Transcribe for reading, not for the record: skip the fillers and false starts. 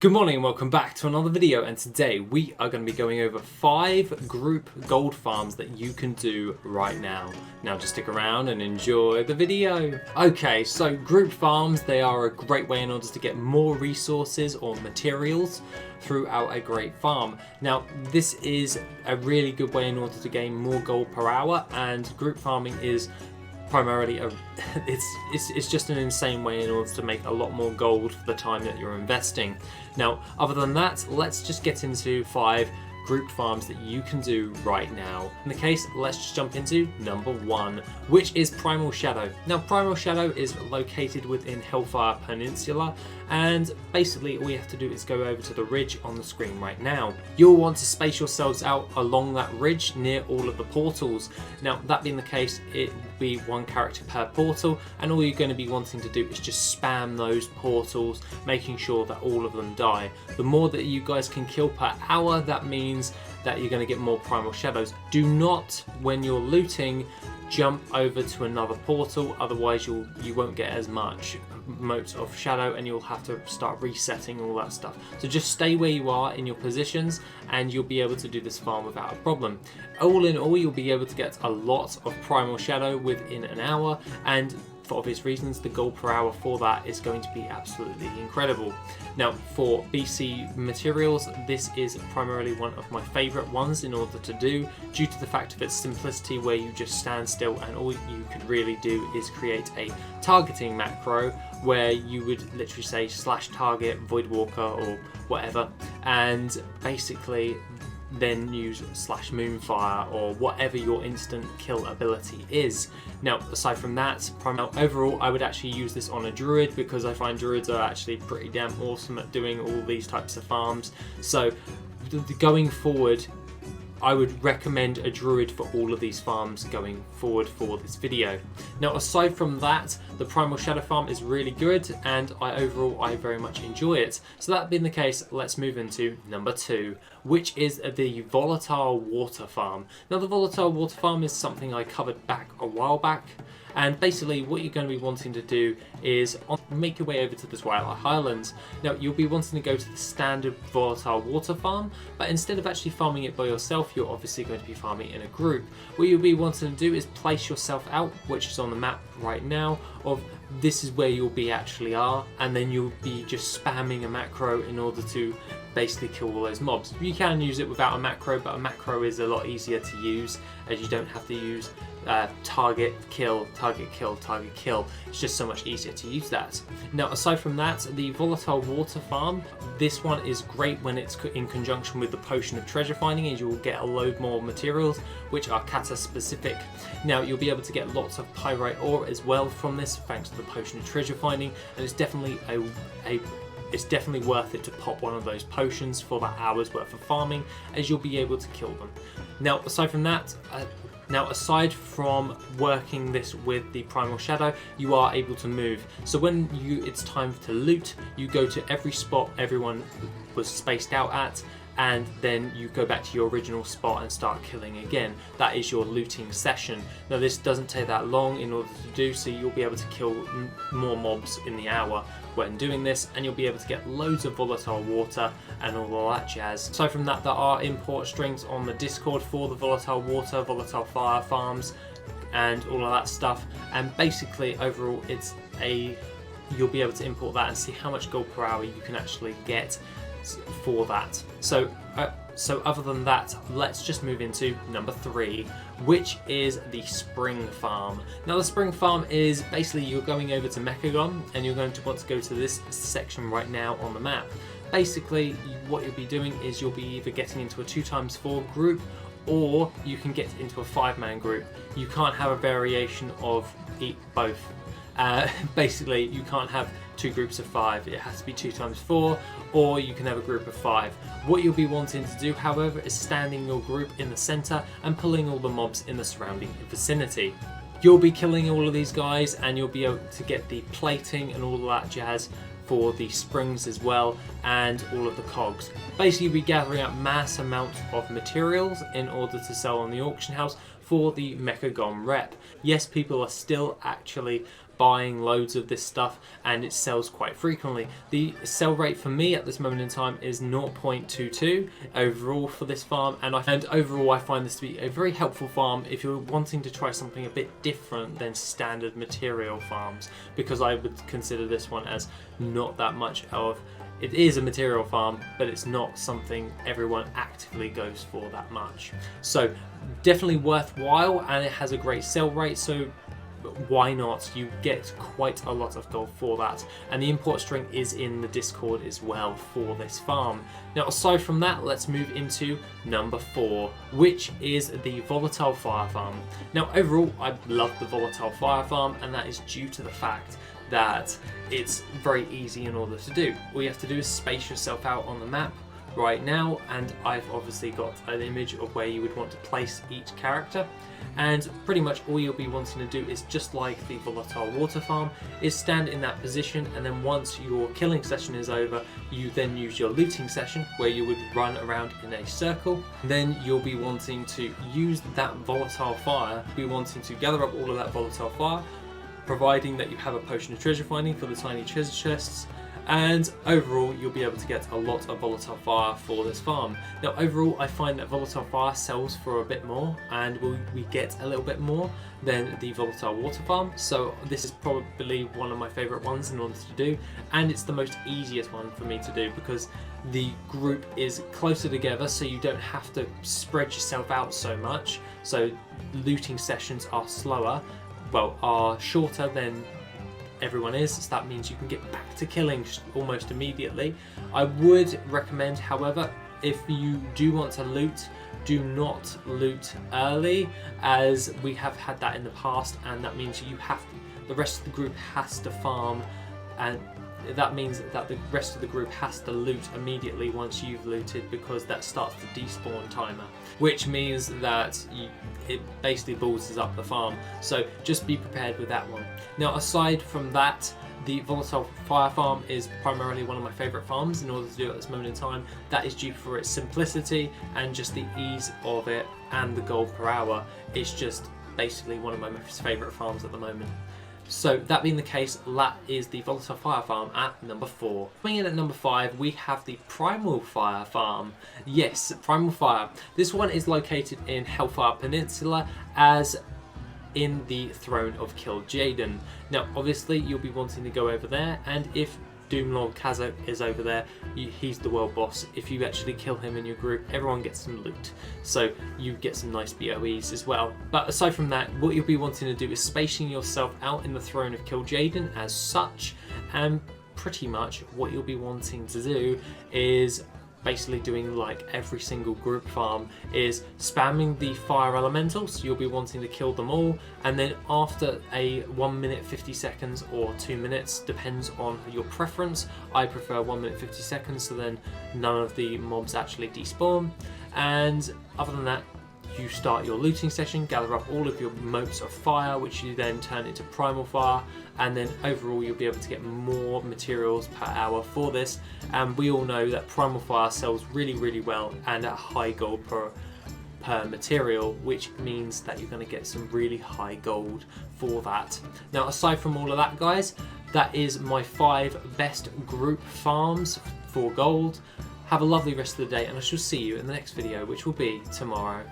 Good morning and welcome back to another video, and today we are going to be going over 5 group gold farms that you can do right now. Now just stick around and enjoy the video. Okay, so group farms, they are a great way in order to get more resources or materials throughout a great farm. Now this is a really good way in order to gain more gold per hour, and group farming is primarily it's just an insane way in order to make a lot more gold for the time that you're investing. Now other than that, let's just get into 5 group farms that you can do right now. In the case, let's just jump into number 1, which is Primal Shadow. Now Primal Shadow is located within Hellfire Peninsula, and basically all you have to do is go over to the ridge on the screen right now. You'll want to space yourselves out along that ridge near all of the portals. Now that being the case, it will be 1 character per portal, and all you're going to be wanting to do is just spam those portals, making sure that all of them die. The more that you guys can kill per hour, that means that you're going to get more Primal Shadows. Do not, when you're looting, jump over to another portal, otherwise you won't get as much motes of shadow and you'll have to start resetting all that stuff. So just stay where you are in your positions and you'll be able to do this farm without a problem. All in all, you'll be able to get a lot of Primal Shadow within an hour, and for obvious reasons, the gold per hour for that is going to be absolutely incredible. Now for BC materials, this is primarily one of my favourite ones in order to do, due to the fact of its simplicity, where you just stand still and all you could really do is create a targeting macro where you would literally say /target Voidwalker or whatever, and basically then use /Moonfire or whatever your instant kill ability is. Now aside from that, overall I would actually use this on a druid, because I find druids are actually pretty damn awesome at doing all these types of farms. So going forward, I would recommend a druid for all of these farms going forward for this video. Now aside from that, the Primal Shadow farm is really good, and I very much enjoy it. So that being the case, let's move into number 2, which is the Volatile Water farm. Now the Volatile Water farm is something I covered back a while back, and basically what you're going to be wanting to do is make your way over to the Twilight Highlands. Now you'll be wanting to go to the standard Volatile Water farm, but instead of actually farming it by yourself, you're obviously going to be farming in a group. What you'll be wanting to do is place yourself out, which is on the map right now, of this is where you'll be actually are, and then you'll be just spamming a macro in order to basically kill all those mobs. You can use it without a macro, but a macro is a lot easier to use, as you don't have to use target, kill, target, kill, target, kill. It's just so much easier to use that. Now aside from that, the Volatile Water farm, this one is great when it's in conjunction with the Potion of Treasure Finding, as you will get a load more materials which are kata specific. Now you'll be able to get lots of pyrite ore as well from this, thanks to the Potion of Treasure Finding, and it's definitely it's definitely worth it to pop one of those potions for that hour's worth of farming, as you'll be able to kill them. Now aside from that, aside from working this with the Primal Shadow, you are able to move. So when it's time to loot, you go to every spot everyone was spaced out at, and then you go back to your original spot and start killing again. That is your looting session. Now this doesn't take that long in order to do, so you'll be able to kill more mobs in the hour when doing this, and you'll be able to get loads of volatile water and all that jazz. Aside from that, there are import strings on the Discord for the volatile water, volatile fire farms, and all of that stuff, and basically overall you'll be able to import that and see how much gold per hour you can actually get for that. So other than that, let's just move into number 3, which is the Spring Farm. Now the Spring Farm is basically, you're going over to Mechagon and you're going to want to go to this section right now on the map. Basically what you'll be doing is you'll be either getting into a 2x4 group, or you can get into a 5-man group. You can't have a variation of both. Basically you can't have 2 groups of 5, it has to be 2x4, or you can have a group of 5. What you'll be wanting to do, however, is standing your group in the center and pulling all the mobs in the surrounding vicinity. You'll be killing all of these guys, and you'll be able to get the plating and all of that jazz for the springs as well, and all of the cogs. Basically you'll be gathering up mass amounts of materials in order to sell on the auction house for the Mechagon rep. Yes, people are still actually buying loads of this stuff, and it sells quite frequently. The sell rate for me at this moment in time is 0.22 overall for this farm, and overall I find this to be a very helpful farm if you're wanting to try something a bit different than standard material farms, because I would consider this one as not that much of, it is a material farm, but it's not something everyone actively goes for that much. So definitely worthwhile, and it has a great sell rate, so why not? You get quite a lot of gold for that, and the import string is in the Discord as well for this farm. Now aside from that, let's move into number 4, which is the Volatile Fire Farm. Now overall I love the Volatile Fire Farm, and that is due to the fact that it's very easy in order to do. All you have to do is space yourself out on the map right now, and I've obviously got an image of where you would want to place each character, and pretty much all you'll be wanting to do is, just like the Volatile Water Farm, is stand in that position, and then once your killing session is over, you then use your looting session where you would run around in a circle. Then you'll be wanting to use that volatile fire, be wanting to gather up all of that volatile fire, providing that you have a potion of treasure finding for the tiny treasure chests, and overall you'll be able to get a lot of volatile fire for this farm. Now overall I find that volatile fire sells for a bit more, and we get a little bit more than the volatile water farm, so this is probably one of my favourite ones in order to do, and it's the most easiest one for me to do because the group is closer together, so you don't have to spread yourself out so much, so looting sessions are slower, well, are shorter than everyone is, so that means you can get back to killing almost immediately. I would recommend, however, if you do want to loot, do not loot early, as we have had that in the past, and that means the rest of the group has to farm, and that means that the rest of the group has to loot immediately once you've looted, because that starts the despawn timer, which means that it basically balls up the farm, so just be prepared with that one. Now aside from that, the Volatile Fire Farm is primarily one of my favourite farms in order to do at this moment in time. That is due for its simplicity and just the ease of it, and the gold per hour. It's just basically one of my most favourite farms at the moment. So that being the case, that is the Volatile Fire Farm at number 4. Coming in at number 5, we have the Primal Fire Farm. Yes, Primal Fire. This one is located in Hellfire Peninsula, as in the Throne of Kil'jaeden. Now obviously you'll be wanting to go over there, and if Doomlord Kazakh is over there, he's the world boss. If you actually kill him in your group, everyone gets some loot, so you get some nice BOEs as well. But aside from that, what you'll be wanting to do is spacing yourself out in the Throne of Kil'jaeden as such, and pretty much what you'll be wanting to do is basically doing like every single group farm, is spamming the fire elementals. You'll be wanting to kill them all, and then after a 1 minute 50 seconds or 2 minutes, depends on your preference. I prefer 1 minute 50 seconds, so then none of the mobs actually despawn, and other than that you start your looting session, gather up all of your motes of fire, which you then turn into primal fire, and then overall you'll be able to get more materials per hour for this. And we all know that primal fire sells really well and at high gold per material, which means that you're going to get some really high gold for that. Now aside from all of that, guys, that is my 5 best group farms for gold. Have a lovely rest of the day, and I shall see you in the next video, which will be tomorrow.